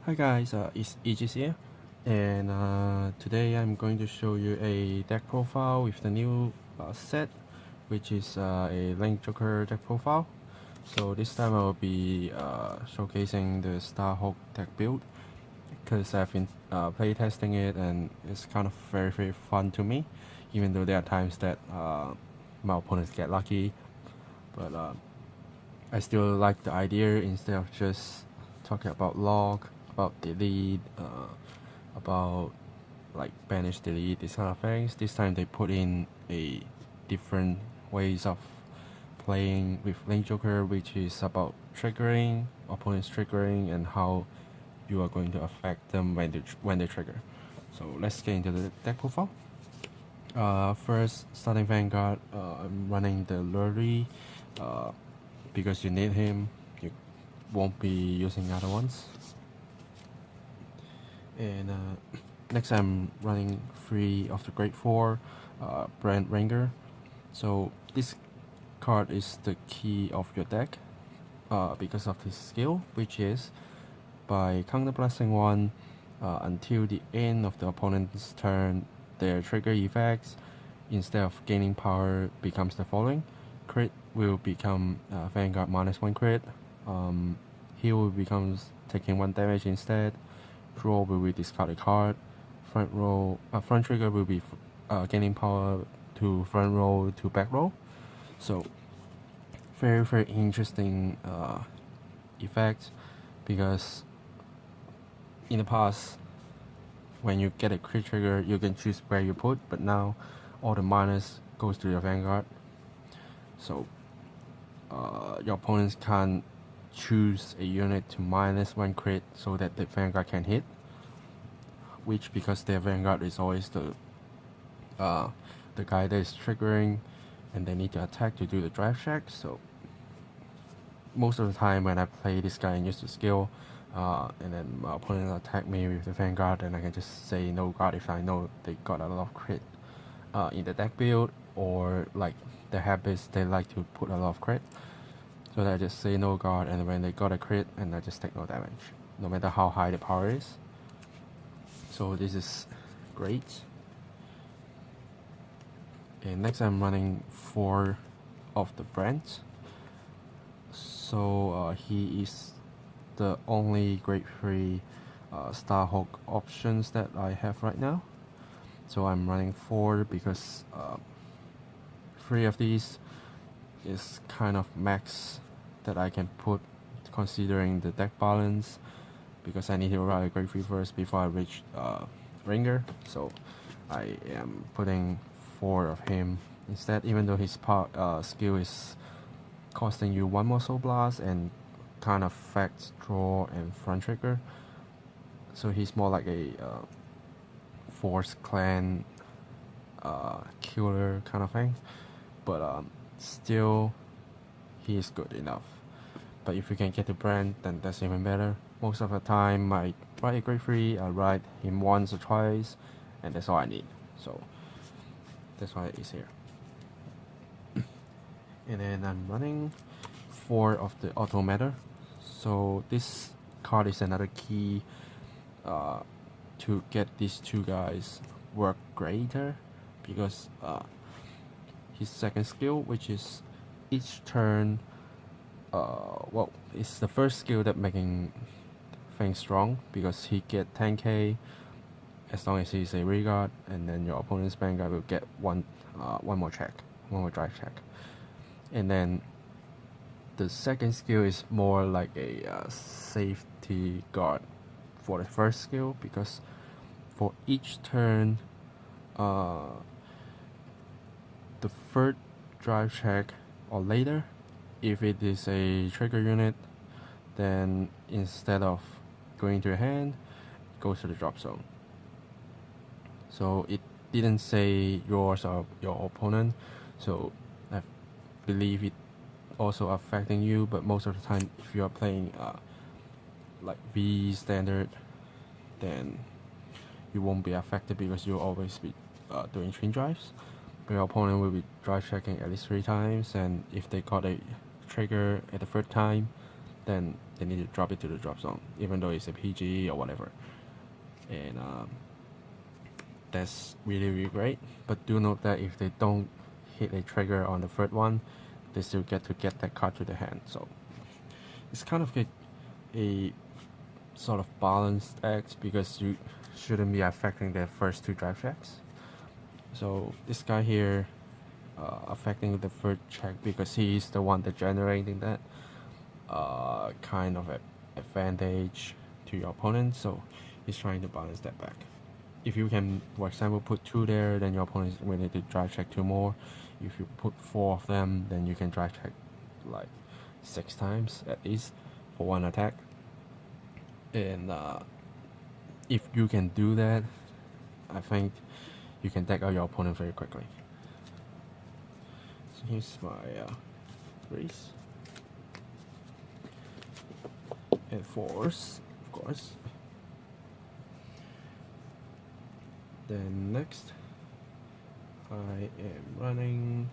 Hi guys, it's Aegis here, and today I'm going to show you a deck profile with the new set, which is a Link Joker deck profile. So this time I will be showcasing the Starhulk deck build, because I've been playtesting it and it's kind of very fun to me, even though there are times that my opponents get lucky, but I still like the idea instead of just talking about log, about delete, about like banish, delete, these kind of things. This time they put in a different ways of playing with Link Joker, which is about triggering, opponents triggering, and how you are going to affect them when they trigger. So let's get into the deck profile. First, starting Vanguard, I'm running the Lurry, because you need him. You won't be using other ones. And next I'm running 3 of the grade 4 Brand Ranger. So this card is the key of your deck because of his skill, which is by counterblasting 1 until the end of the opponent's turn, their trigger effects, instead of gaining power, becomes the following. Crit will become Vanguard -1 crit, heal becomes taking 1 damage instead, draw will be discard a card, front trigger will be gaining power to front row to back row. So very interesting effect, because in the past when you get a crit trigger you can choose where you put, but now all the minus goes to your Vanguard. So your opponents can't choose a unit to -1 crit so that the Vanguard can hit, which because their Vanguard is always the guy that is triggering and they need to attack to do the drive check. So most of the time when I play this guy and use the skill, and then my opponent attack me with the Vanguard, and I can just say no guard if I know they got a lot of crit in the deck build, or like the habits they like to put a lot of crit. So I just say no guard, and when they got a crit, and I just take no damage, no matter how high the power is. So this is great. And next I'm running 4 of the brands. So he is the only grade 3 Starhulk options that I have right now. So I'm running 4 because 3 of these is kind of max that I can put considering the deck balance, because I need to ride a grade 3 first before I reach Ringer. So I am putting 4 of him instead, even though his skill is costing you 1 more Soul Blast and kind of affects draw and front trigger. So he's more like a Force Clan killer kind of thing, but still he is good enough. But if you can get the brand, then that's even better. Most of the time I ride a grade 3, I ride him once or twice, and that's all I need. So that's why it's here. And then I'm running 4 of the Auto Matter. So this card is another key to get these 2 guys work greater, because his second skill, which is each turn, well, it's the first skill that making things strong, because he get 10k as long as he's a Regard, and then your opponent's Vanguard will get one more check, 1 more drive check. And then the second skill is more like a safety guard for the first skill, because for each turn, the third drive check or later, if it is a trigger unit, then instead of going to your hand, it goes to the drop zone. So it didn't say yours or your opponent, so I believe it also affecting you, but most of the time if you are playing like V standard, then you won't be affected, because you'll always be doing chain drives. But your opponent will be drive checking at least 3 times, and if they got a trigger at the 3rd time, then they need to drop it to the drop zone, even though it's a PG or whatever. And that's really great. But do note that if they don't hit a trigger on the third one, they still get that card to the hand. So it's kind of a sort of balanced act, because you shouldn't be affecting the first two drive checks. So this guy here affecting the third check because he's the one that generating that kind of advantage to your opponent. So he's trying to balance that back. If you can, for example, put 2 there, then your opponent will need to drive check 2 more. If you put 4 of them, then you can drive check like 6 times at least for 1 attack. And if you can do that, I think you can take out your opponent very quickly. So here's my race and force, of course. Then next, I am running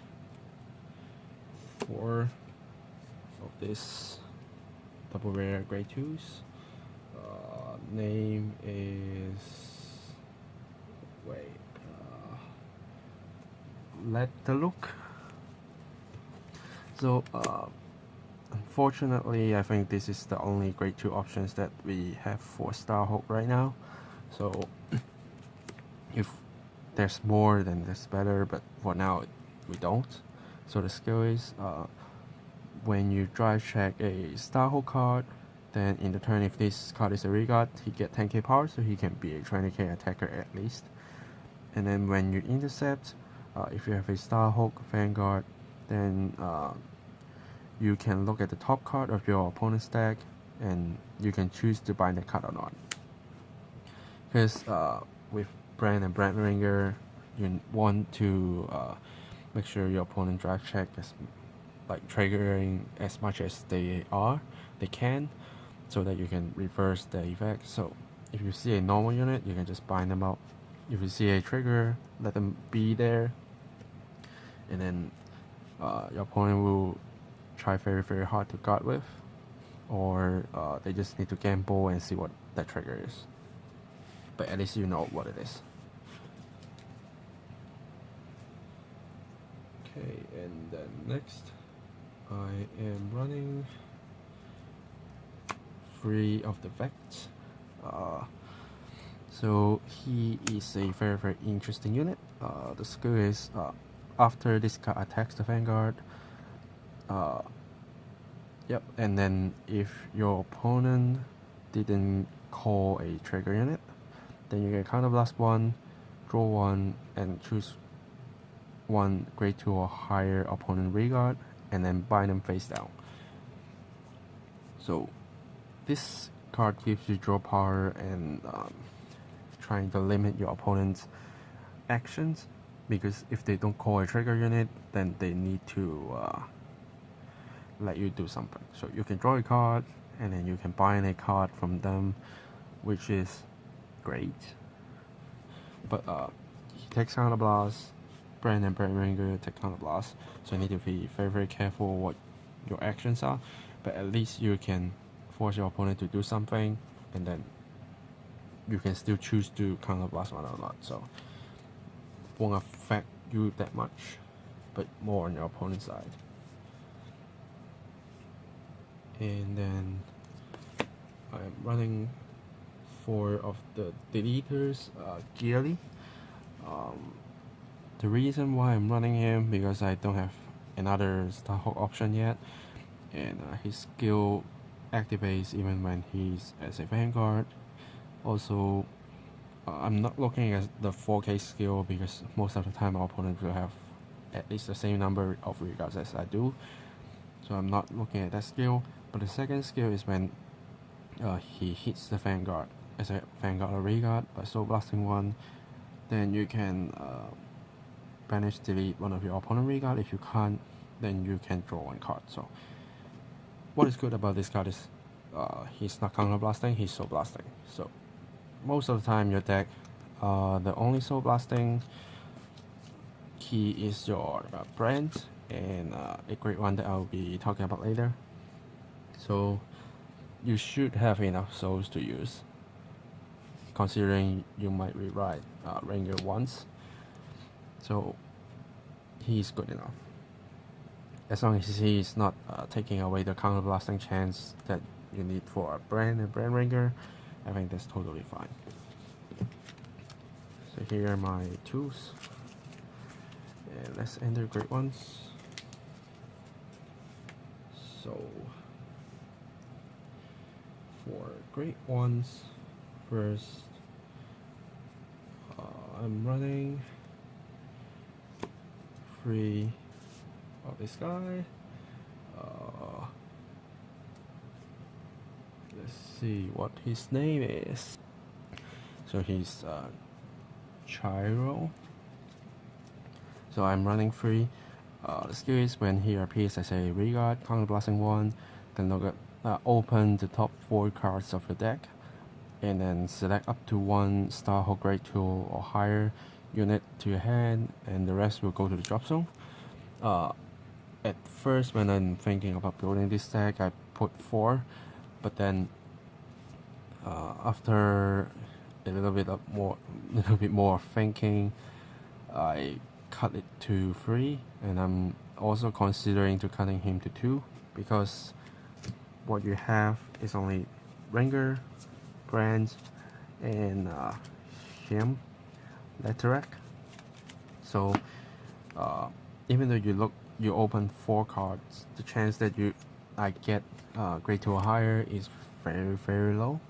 4 of this double rare grade 2s. Name is Let the Look. So unfortunately, I think this is the only grade 2 options that we have for Starhulk right now. So if there's more, then that's better, but for now we don't. So the skill is when you drive check a Starhulk card, then in the turn, if this card is a regard, he get 10k power, so he can be a 20k attacker at least. And then when you intercept, if you have a Starhulk Vanguard, then you can look at the top card of your opponent's deck, and you can choose to bind that card or not. Because with Brand and Brand Ringer, you want to make sure your opponent drive check is like triggering as much as they can, so that you can reverse the effect. So if you see a normal unit, you can just bind them out. If you see a trigger, let them be there, and then your opponent will try very hard to guard with, or they just need to gamble and see what that trigger is. But at least you know what it is. Okay, and then next, I am running 3 of the vids. So he is a very interesting unit. The skill is after this card attacks the Vanguard, and then if your opponent didn't call a trigger unit, then you can counterblast 1, draw 1, and choose 1 grade 2 or higher opponent regard, and then bind them face down. So this card gives you draw power and trying to limit your opponent's actions, because if they don't call a trigger unit, then they need to let you do something. So you can draw a card, and then you can bind a card from them, which is great. But he takes counterblast, Brand and Brand Ringer take counterblast, so you need to be very careful what your actions are. But at least you can force your opponent to do something, and then you can still choose to counterblast one or not. So won't affect you that much, but more on your opponent's side. And then I'm running 4 of the deleters yearly. The reason why I'm running him, because I don't have another Starhulk option yet, and his skill activates even when he's as a Vanguard. Also, I'm not looking at the 4k skill, because most of the time our opponent will have at least the same number of regards as I do, so I'm not looking at that skill. But the second skill is when he hits the Vanguard as a Vanguard or regard by soul blasting 1, then you can banish delete one of your opponent regard. If you can't, then you can draw 1 card. So what is good about this card is he's not counter blasting, he's soul blasting. So most of the time your deck, the only soul blasting key is your Brand, and a great one that I'll be talking about later. So you should have enough souls to use, considering you might rewrite Ranger once. So he's good enough. As long as he is not taking away the counterblasting chance that you need for a Brand and Brand Ranger, I think that's totally fine. So here are my tools. And let's enter great ones. So for great ones, first I'm running 3 of this guy. Let's see what his name is. So he's Chiro. So I'm running 3. The skill is when he appears as a Vanguard, counterblasting 1, then look at open the top 4 cards of your deck, and then select up to 1 Starhulk grade 2 or higher unit to your hand, and the rest will go to the drop zone. At first, when I'm thinking about building this deck, I put 4, but then after a little bit more thinking, I cut it to 3, and I'm also considering to cutting him to 2, because what you have is only Ranger, Brand, and him, Letterak. So even though you open 4 cards, the chance that I get grade 2 or higher is very, very low,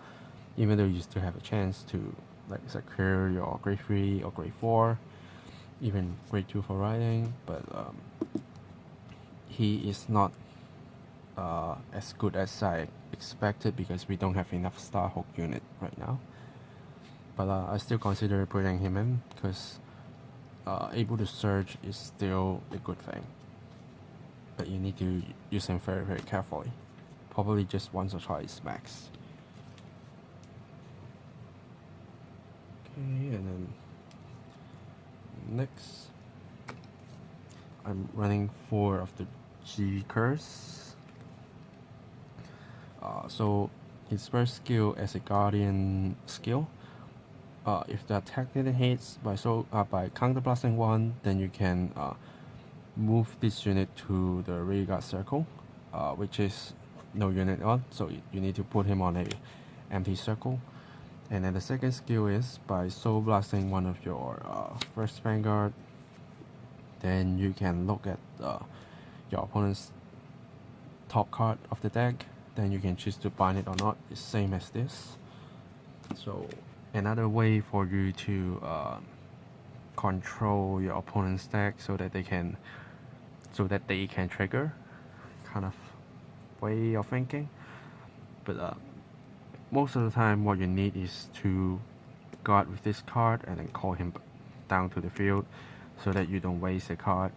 even though you still have a chance to like secure your grade 3 or grade 4, even grade 2 for riding, but he is not as good as I expected because we don't have enough Starhulk unit right now. But I still consider putting him in because able to surge is still a good thing. But you need to use him very, very carefully. Probably just once or twice max. Okay, and then next, I'm running 4 of the G curse. So his first skill as a Guardian skill. If the attack didn't hit by counterblasting 1, then you can move this unit to the rearguard circle, which is no unit on, so you need to put him on a empty circle. And then the second skill is by soul blasting one of your first Vanguard, then you can look at your opponent's top card of the deck, then you can choose to bind it or not. It's same as this. So another way for you to control your opponent's deck so that they can trigger, kind of way of thinking. But most of the time what you need is to guard with this card and then call him down to the field so that you don't waste a card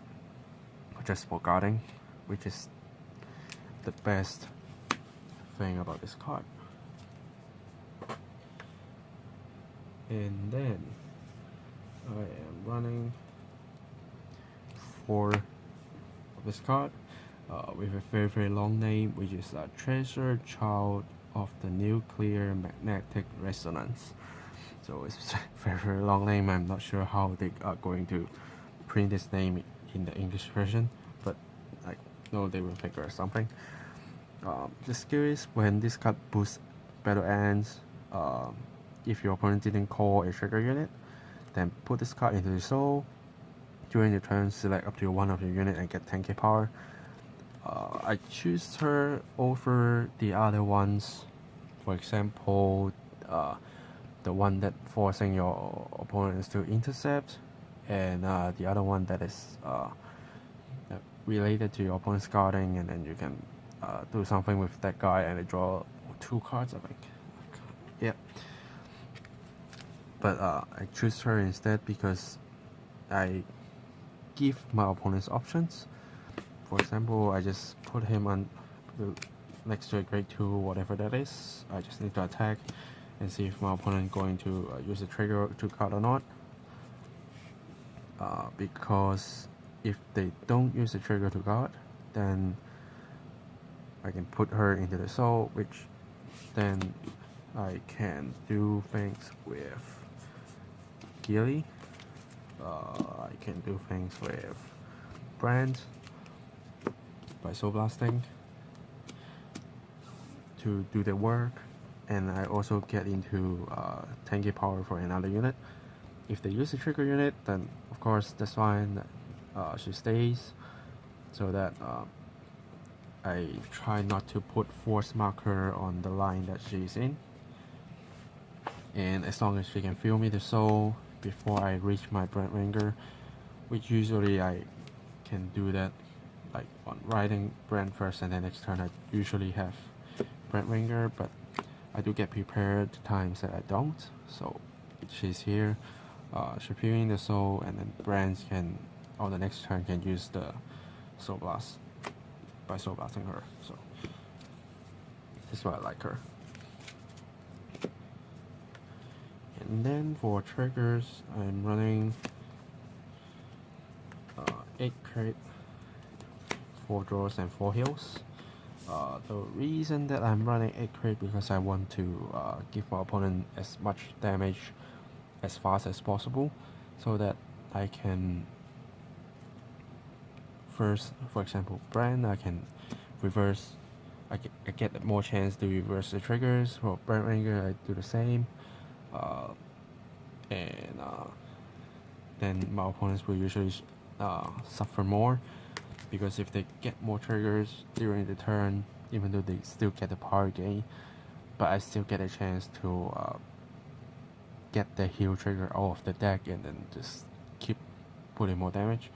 just for guarding, which is the best thing about this card. And then I am running 4 of this card with a very, very long name, which is Treasure Child of the Nuclear Magnetic Resonance. So it's a very, very long name. I'm not sure how they are going to print this name in the English version, but I know they will figure out something. The skill is when this card boosts battle ends, if your opponent didn't call a trigger unit, then put this card into the soul. During the turn, select up to 1 of your unit and get 10k power. I choose her over the other ones. For example, the one that forcing your opponents to intercept, and the other one that is related to your opponent's guarding, and then you can do something with that guy and draw 2 cards, I think. Yeah. But I choose her instead because I give my opponents options. For example, I just put him on next to a grade 2, whatever that is. I just need to attack and see if my opponent going to use the trigger to card or not. Because if they don't use the trigger to guard, then I can put her into the soul, which then I can do things with Geely. I can do things with Brand by soul blasting to do the work, and I also get into 10k power for another unit. If they use a trigger unit, then of course that's fine. She stays, so that I try not to put force marker on the line that she's in. And as long as she can feel me the soul before I reach my Brand Ranger, which usually I can do that like on riding Brand first, and then next turn I usually have Brand Ranger, but I do get prepared times that I don't. So she's here, she's feeling the soul, and then Brands can on the next turn can use the soul blast by soul blasting her. So that's why I like her. And then for triggers, I'm running 8 crit, 4 draws and 4 heals. The reason that I'm running 8 crit because I want to give my opponent as much damage as fast as possible, so that I can first, for example, Brand, I can reverse. I get more chance to reverse the triggers. For Brand Ranger, I do the same. And then my opponents will usually suffer more, because if they get more triggers during the turn, even though they still get the power gain, but I still get a chance to get the heal trigger out of the deck and then just keep putting more damage.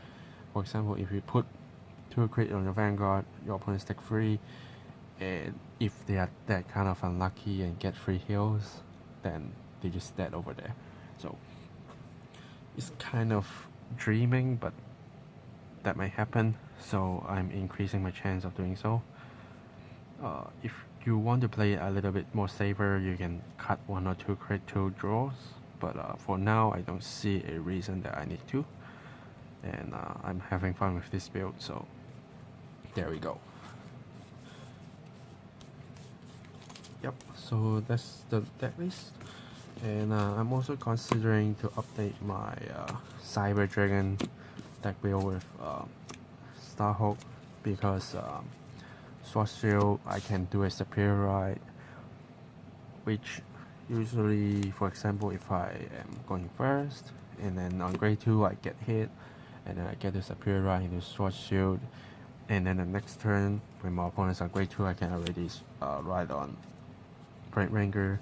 For example, if you put 2 crit on your Vanguard, your opponents take 3, and if they are that kind of unlucky and get 3 heals, then they just dead over there. So it's kind of dreaming, but that might happen, so I'm increasing my chance of doing so. If you want to play a little bit more safer, you can cut 1 or 2 crit 2 draws, but for now I don't see a reason that I need to, and I'm having fun with this build, so there we go. Yep, so that's the deck list. And I'm also considering to update my Cyber Dragon deck build with Starhulk, because Sword Shield I can do a superior ride, which usually, for example, if I am going first and then on grade 2 I get hit, and then I get the superior ride into Sword Shield, and then the next turn when my opponents are grade 2 I can already ride on Brand Ranger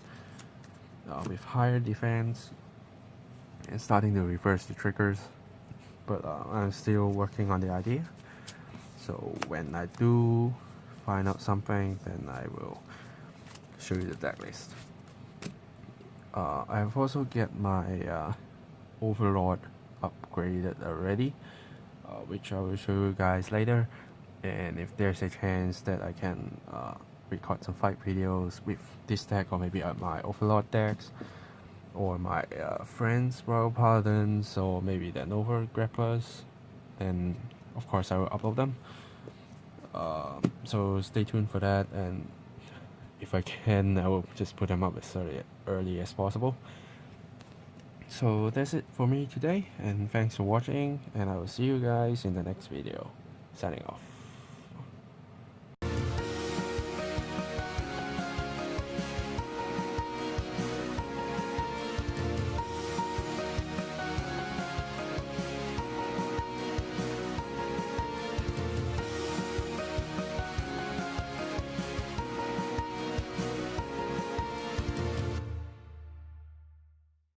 with higher defense and starting to reverse the triggers. But I'm still working on the idea, so when I do find out something, then I will show you the deck list. I've also get my Overlord upgraded already, which I will show you guys later, and if there's a chance that I can record some fight videos with this deck, or maybe my Overlord decks, or my friends Royal Paladins, or maybe the Nova Grapplers, then of course I will upload them. So stay tuned for that, and if I can, I will just put them up as early as possible. So that's it for me today, and thanks for watching, and I will see you guys in the next video. Signing off.